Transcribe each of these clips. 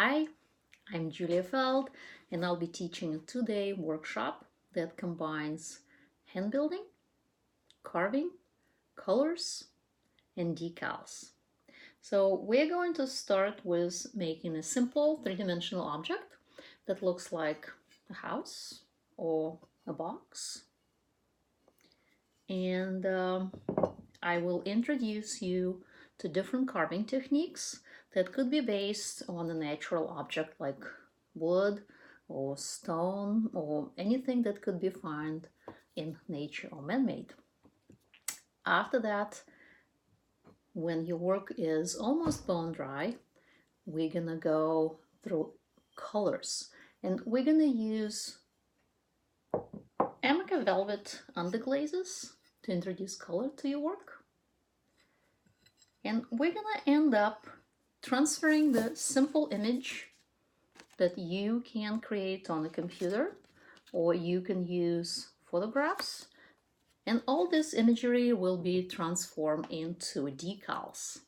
Hi, I'm Julia Feld, and I'll be teaching a 2-day workshop that combines hand building, carving, colors, and decals. So we're going to start with making a simple three-dimensional object that looks like a house or a box. And I will introduce you to different carving techniques that could be based on a natural object like wood or stone or anything that could be found in nature or man-made. After that, when your work is almost bone dry, we're gonna go through colors, and we're gonna use Amica velvet underglazes to introduce color to your work. And we're gonna end up transferring the simple image that you can create on a computer, or you can use photographs, and all this imagery will be transformed into decals.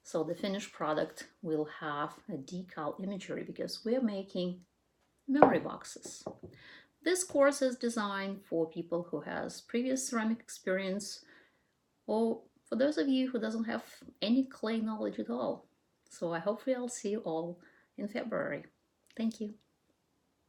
So the finished product will have a decal imagery because we're making memory boxes. This course is designed for people who has previous ceramic experience, or for those of you who doesn't have any clay knowledge at all. So I hopefully I'll see you all in February. Thank you.